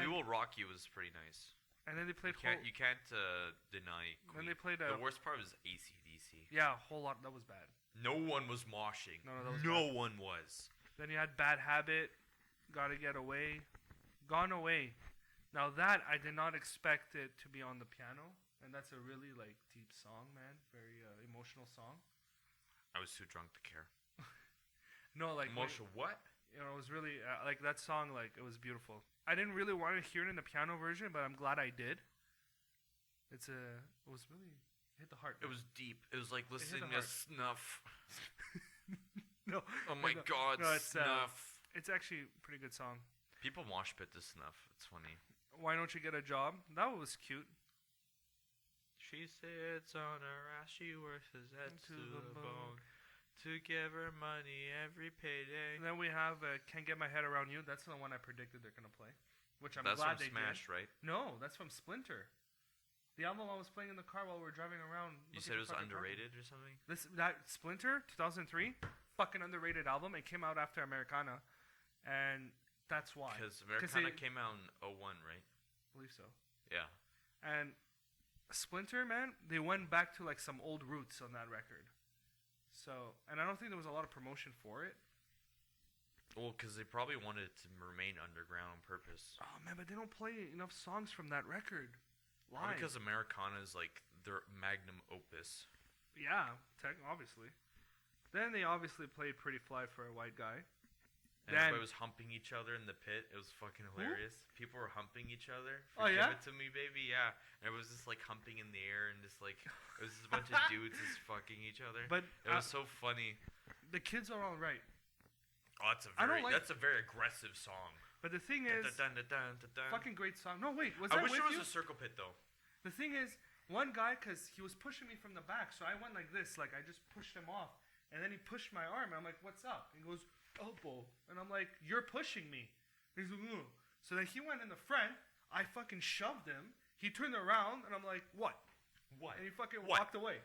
We Will Rock You was pretty nice. And then they played. You can't deny Queen. Then they played. The worst part was AC/DC. Yeah, a whole lot. That was bad. No one was moshing. No, that was no bad. one was. Then you had Bad Habit, Gotta Get Away, Gone Away. Now that I did not expect it to be on the piano, and that's a really like deep song, man. Very emotional song. I was too drunk to care. No, like emotional what? You know, it was really like that song. Like it was beautiful. I didn't really want to hear it in the piano version, but I'm glad I did. It was really hit the heart. It was deep. It was like listening to Snuff. No. Oh my God, no, it's, Snuff. It's actually a pretty good song. People mosh pit to Snuff. It's funny. Why Don't You Get a Job? That was cute. She sits on her ass, she works his head to the bone. To give her money every payday. And then we have Can't Get My Head Around You. That's the one I predicted they're going to play. Which I'm glad they did. That's from Smash, right? No, that's from Splinter. The album I was playing in the car while we were driving around. You said it was underrated or something? That Splinter, 2003, fucking underrated album. It came out after Americana. And that's why. Because Americana came out in 2001, right? I believe so. Yeah. And Splinter, man, they went back to like some old roots on that record. So, and I don't think there was a lot of promotion for it. Well, because they probably wanted it to remain underground on purpose. Oh, man, but they don't play enough songs from that record live. Probably because Americana is like their magnum opus. Yeah, obviously. Then they obviously played Pretty Fly for a White Guy. And everybody was humping each other in the pit. It was fucking hilarious. Who? People were humping each other. Yeah? Give it to me, baby. Yeah. And it was just like humping in the air and just like, it was just a bunch of dudes just fucking each other. But it was so funny. The kids are all right. Oh, that's a very aggressive song. But the thing is, fucking great song. No, wait, was I that wish with there was you? a circle pit though. The thing is, one guy, because he was pushing me from the back, so I went like this, like I just pushed him off, and then he pushed my arm. And I'm like, "What's up?" And he goes, "Elbow," and I'm like, "You're pushing me." And he's like, "Ugh." So then he went in the front. I fucking shoved him. He turned around, and I'm like, "What?" And he fucking walked away.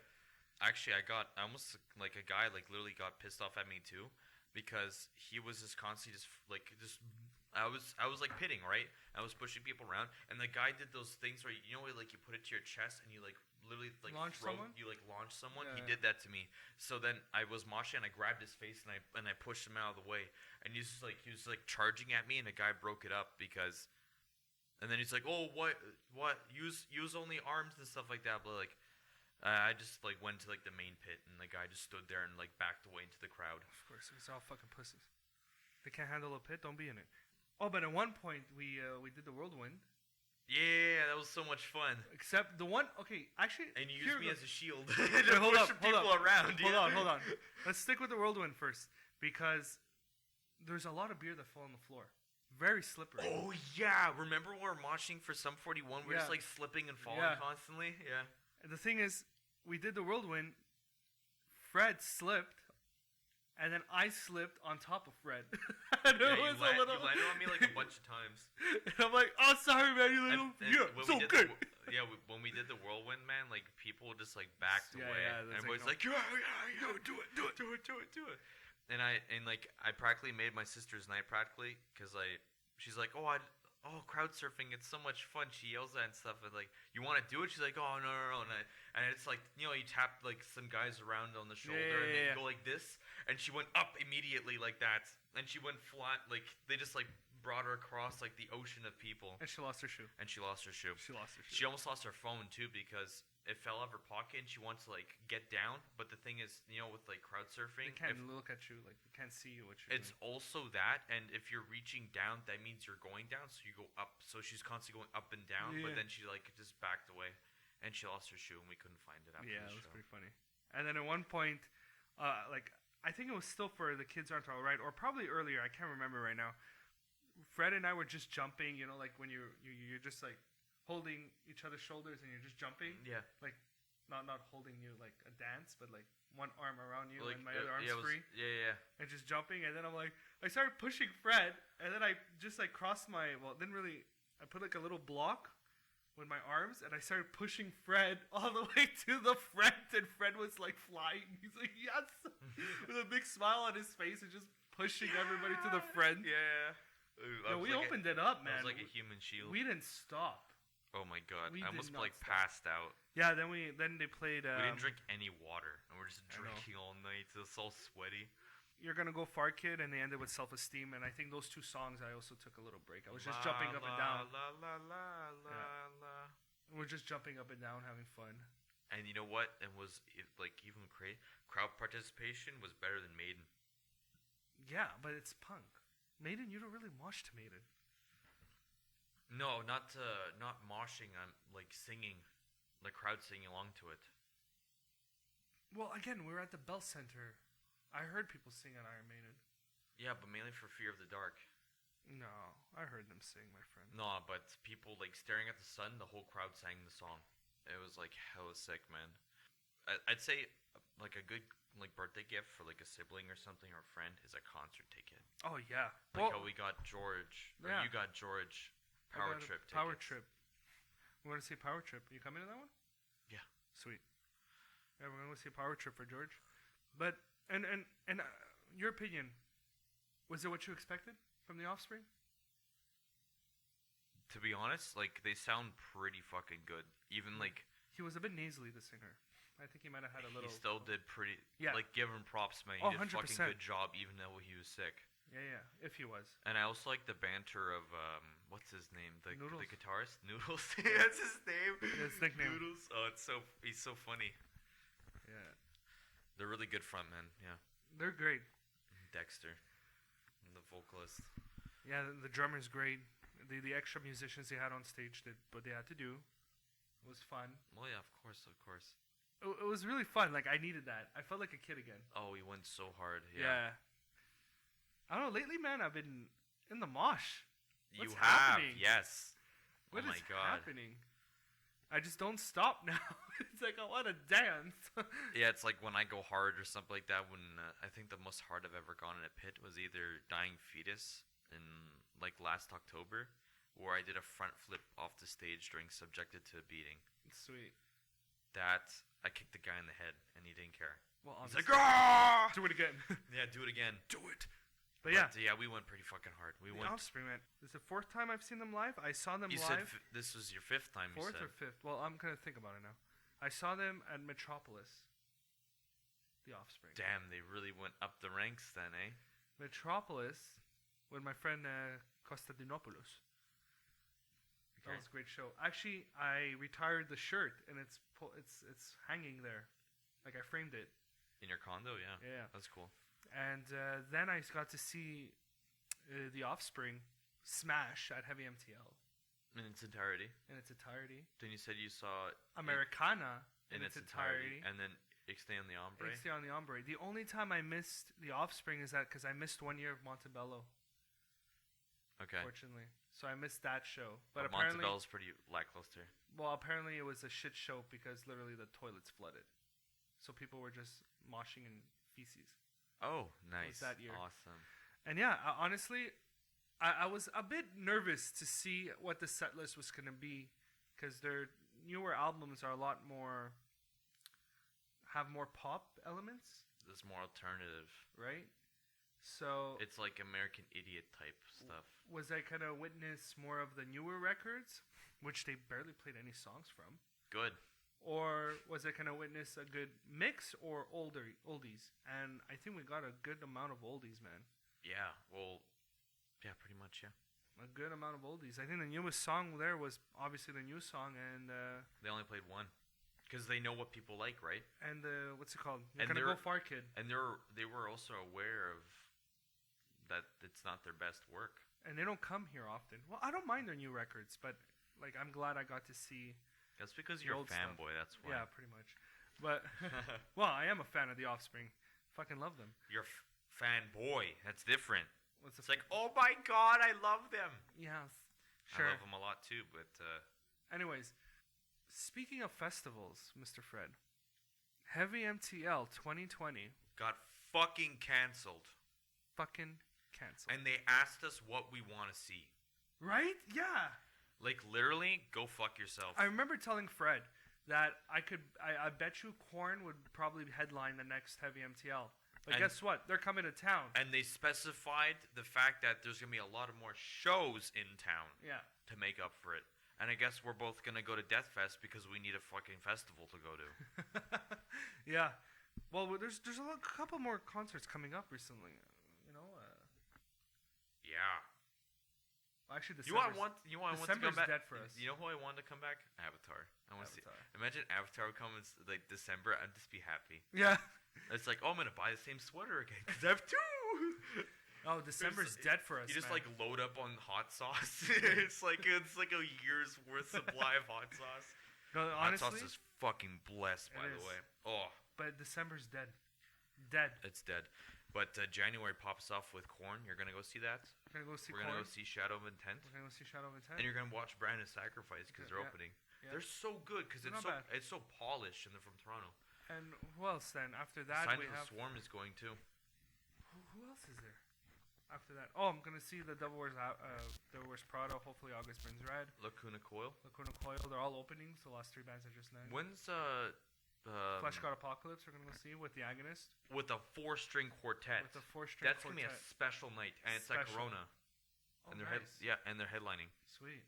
Actually, I almost like a guy like literally got pissed off at me too, because he was just constantly I was like pitting, right? I was pushing people around, and the guy did those things where you like you put it to your chest and you like literally like launch someone. You like launch someone. Yeah. He did that to me. So then I was moshing and I grabbed his face and I pushed him out of the way, and he was like charging at me, and the guy broke it up because, and then he's like, "Oh, what? Use only arms and stuff like that." But like, I just like went to like the main pit, and the guy just stood there and like backed away into the crowd. Of course, it's all fucking pussies. They can't handle a pit. Don't be in it. Oh, but at one point we did the whirlwind. Yeah, that was so much fun. Except the one, okay, actually. And you used me as a shield. Hold on. Let's stick with the whirlwind first, because there's a lot of beer that fell on the floor. Very slippery. Oh yeah, remember when we were moshing for Sum 41? We're just like slipping and falling constantly. Yeah. And the thing is, we did the whirlwind. Fred slipped. And then I slipped on top of Fred. And you landed on me like a bunch of times. And I'm like, "Oh, sorry, man." Good. When we did the whirlwind, man, like people just like backed away. And everybody's like, "Yeah, do it." And I practically made my sister's night because she's like, "Oh, crowd surfing, it's so much fun." She yells that and stuff, and like, "You want to do it?" She's like, "Oh, no. And it's like, you tap like some guys around on the shoulder and they go like this, and she went up immediately like that, and she went flat, like they just like brought her across like the ocean of people. And she lost her shoe. She almost lost her phone too because it fell out of her pocket and she wants to like get down, but the thing is, with like crowd surfing, they can't look at you, like they can't see you. It's also that, and if you're reaching down, that means you're going down, so you go up. So she's constantly going up and down, but then she like just backed away, and she lost her shoe, and we couldn't find it after the show. Yeah, it was pretty funny. And then at one point, like I think it was still for The Kids Aren't Alright, or probably earlier. I can't remember right now. Fred and I were just jumping, like when you're just like holding each other's shoulders and you're just jumping. Yeah. Like not holding you like a dance, but like one arm around you like, and my other arm's free. Yeah. And just jumping, and then I started pushing Fred, and then I just like crossed I put like a little block with my arms, and I started pushing Fred all the way to the front, and Fred was like flying. He's like, "Yes," with a big smile on his face and just pushing everybody to the front. Yeah. No, we opened it up, man. It was like a human shield. We didn't stop. Oh my god, We I did almost not like stop. passed out. Yeah, then they played. We didn't drink any water, and we're just I know. drinking all night. So it's all sweaty. You're Gonna Go Far Kid, and they ended with Self-Esteem, and I think those two songs I also took a little break. I was just jumping up and down. La la la la la. We're just jumping up and down, having fun. And you know what? Even crowd participation was better than Maiden. Yeah, but it's punk. Maiden, you don't really mosh to Maiden. No, not moshing. I'm like singing, the crowd singing along to it. Well, again, we were at the Bell Center. I heard people sing on Iron Maiden. Yeah, but mainly for Fear of the Dark. No, I heard them sing, my friend. No, but people like staring at the sun. The whole crowd sang the song. It was like hella sick, man. I'd say like a good birthday gift for like a sibling or something or a friend is a concert ticket. Oh yeah, Like how we got George. Or Yeah. you got George. I Power got a Trip. Power tickets. Trip. We want to see Power Trip. You coming to that one? Yeah. Sweet. Yeah, we're gonna go see Power Trip for George. But and your opinion, was it what you expected from the Offspring? To be honest, like they sound pretty fucking good. Even like He was a bit nasally, the singer. I think he might have had a little. he still did pretty. Yeah. Like give him props, man. He Oh, did a fucking 100%. good job, even though he was sick. Yeah, if he was. And I also like the banter of what's his name? The Noodles. guitarist, Noodles. That's his name. His nickname. Noodles. Oh, he's so funny. Yeah, They're really good frontmen. Yeah. they're great. Dexter, the vocalist. Yeah, the drummer's great. The extra musicians they had on stage did what they had to do. It was fun. Well, yeah, of course. It was really fun. Like I needed that. I felt like a kid again. Oh, he went so hard. Yeah. I don't know. Lately, man, I've been in the mosh. You What's have, happening? yes. What oh my is god. happening? I just don't stop now. It's like I want to dance. Yeah, it's like when I go hard or something like that. When I think the most hard I've ever gone in a pit was either Dying Fetus in like last October, where I did a front flip off the stage during Subjected to a Beating. Sweet. That I kicked the guy in the head and he didn't care. Well, He's obviously. like, "Ah!" Do it again. Yeah, do it again. Do it. But yeah, we went pretty fucking hard. We the went. Offspring, man. This is the fourth time I've seen them live. I saw them You said live. this was your fifth time. Fourth you or said. fifth? Well, I'm gonna think about it now. I saw them at Metropolis. The Offspring. Damn, they really went up the ranks then, eh? Metropolis, with my friend Kostadinopoulos. That was a great show. Actually, I retired the shirt, and it's hanging there, like I framed it. In your condo, yeah. Yeah. That's cool. And then I got to see the Offspring smash at Heavy MTL In its entirety. in its entirety. Then you said you saw Americana in its entirety, and then Ixnay on the Ombre. Stay on the Ombre. The only time I missed the Offspring is that because I missed 1 year of Montebello, Okay. fortunately. So I missed that show. But But apparently, Montebello's pretty lackluster. apparently it was a shit show because literally the toilets flooded. So people were just moshing in feces. Oh, nice. that year. Awesome. And yeah, honestly, I was a bit nervous to see what the set list was going to be because their newer albums are a lot more, have more pop elements, There's more alternative. right? So It's like American Idiot type stuff. was I kind of witness more of the newer records, which they barely played any songs from? Good. Or was I kind of witness a good mix or oldies? And I think we got a good amount of oldies, man. Yeah. Well. Yeah, pretty much. Yeah. A good amount of oldies. I think the newest song there was obviously the new song, and They only played one, because they know what people like, right? what's it called? And You're Gonna Go they're- Far Kid. And they were also aware of that it's not their best work. And they don't come here often. Well, I don't mind their new records, but like I'm glad I got to see. That's because The you're a old stuff. fanboy. That's why. Yeah, pretty much. But well, I am a fan of the Offspring. Fucking love them. You're fanboy. That's different. What's the It's like, oh my god, I love them. yes, sure. I love them a lot too, but Anyways, speaking of festivals, Mr. Fred, Heavy MTL 2020 got fucking canceled. fucking canceled. And they asked us what we want to see. Right? Yeah. Like, literally, go fuck yourself. I remember telling Fred that I bet you Korn would probably headline the next Heavy MTL. But guess what? They're coming to town. And they specified the fact that there's going to be a lot of more shows in town. Yeah. To make up for it. And I guess we're both going to go to Death Fest because we need a fucking festival to go to. Yeah. Well, there's a couple more concerts coming up recently. Yeah. Actually, you want to come back? Dead for us. You know who I want to come back? Avatar. I want to see. Avatar. Imagine Avatar would come in like December. I'd just be happy. Yeah. It's like, I'm gonna buy the same sweater again because I have two. Oh, December's dead for us. You just man. like load up on hot sauce. it's like a year's worth supply of hot sauce. No, hot honestly, sauce is fucking blessed, by the way. Oh. But December's dead. Dead. It's dead. But January pops off with Korn. You're gonna go see that. We're gonna go see We're gonna go see Shadow of Intent. We're gonna go see Shadow of Intent. And you're gonna watch Brand of Sacrifice because they're opening. Yeah. They're so good because it's so polished and they're from Toronto. And who else then? After that, Signs of the Swarm is going too. Who else is there? After that, I'm gonna see the Devil Wears Prada. Hopefully, August Burns Red. Lacuna Coil. They're all openings. The last 3 bands I just named. When's Flesh God Apocalypse? We're gonna go see with the Agonist. With a 4-string quartet. That's gonna be a special night, and it's at Corona. Oh, and they're nice. and they're headlining. Sweet.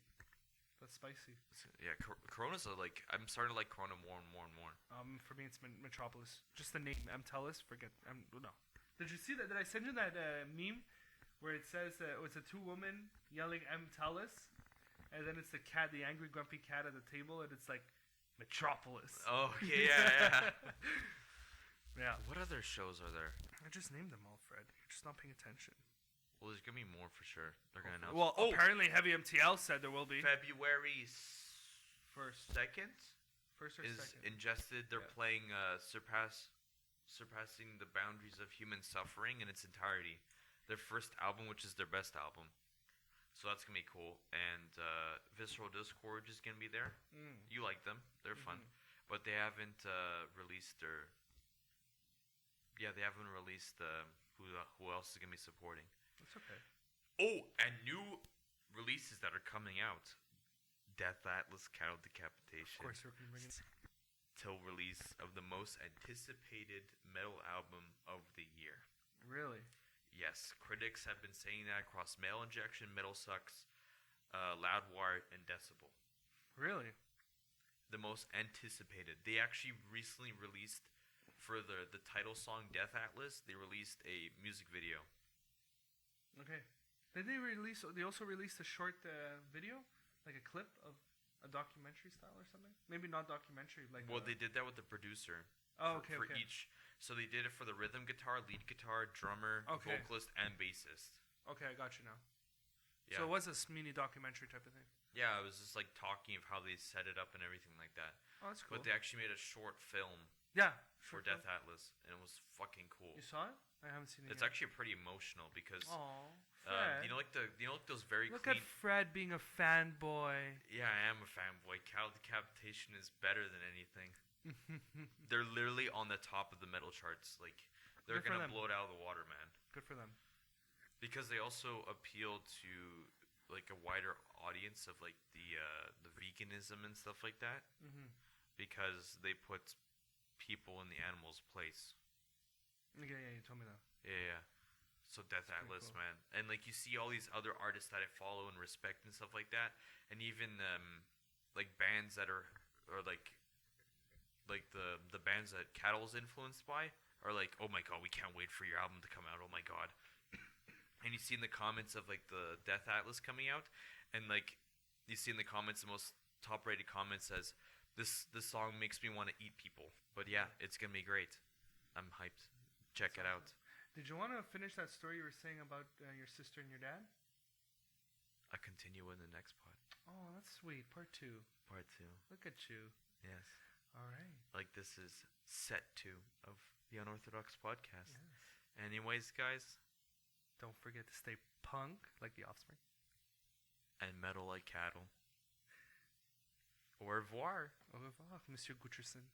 That's spicy. Yeah, Corona's I'm starting to like Corona more and more and more. For me, it's Metropolis. Just the name, Tellus. Forget. No. Did you see that? Did I send you that meme where it says it's a 2 women yelling Tellus, and then it's the cat, the angry grumpy cat at the table, and it's like Metropolis. Oh yeah. Yeah. What other shows are there? I just named them all, Fred. You're just not paying attention. Well, there's gonna be more for sure. They're gonna announce. Well, apparently Heavy MTL said there will be. February 2nd. First or is second. Ingested. They're playing surpassing the boundaries of human suffering in its entirety. Their first album, which is their best album. So that's gonna be cool. And Visceral Discord is gonna be there. You like them? They're fun, but they haven't released their. Yeah, they haven't released who else is gonna be supporting. That's okay. Oh, and new releases that are coming out. Death Atlas, Cattle Decapitation. Of course, we're gonna bring it. Till release of the most anticipated metal album of the year. Really? Yes, critics have been saying that across Mail Injection, Metal Sucks, Loudwire, and Decibel. Really? The most anticipated. They actually recently released, for the title song Death Atlas, they released a music video. Okay. Did they release? They also released a short video, like a clip of a documentary style or something. Maybe not documentary, like. Well, they did that with the producer. Oh, okay. For each, so they did it for the rhythm guitar, lead guitar, drummer, vocalist, and bassist. Okay, I got you now. Yeah. So it was a mini documentary type of thing. Yeah, it was just like talking of how they set it up and everything like that. Oh, that's cool. But they actually made a short film. Yeah. For Death Atlas, and it was fucking cool. You saw it? I haven't seen it. It's actually pretty emotional because. Oh, Fred. You know like those very Look clean. At Fred being a fanboy. Yeah, I am a fanboy. Cattle Decapitation is better than anything. They're literally on the top of the metal charts. Like they're gonna blow it out of the water, man. Good for them. Because they also appeal to like a wider audience of like the veganism and stuff like that. Because they put people in the animal's place. Yeah, you told me that. Yeah. So Death Atlas, cool. Man, and like you see all these other artists that I follow and respect and stuff like that, and even like bands that are like the bands that Cattle's influenced by are like, oh my god, we can't wait for your album to come out. Oh my god. And you see in the comments of like the Death Atlas coming out, and like you see in the comments, the most top rated comment says, this song makes me want to eat people. But yeah, it's gonna be great. I'm hyped. Check it out. Did you want to finish that story you were saying about your sister and your dad? I continue in the next part. Oh, that's sweet. Part 2. Part 2. Look at you. Yes. All right. Like this is set 2 of the Unorthodox Podcast. Yes. Anyways, guys. Don't forget to stay punk like the Offspring. And metal like Cattle. Au revoir. Au revoir, Monsieur Gutcherson.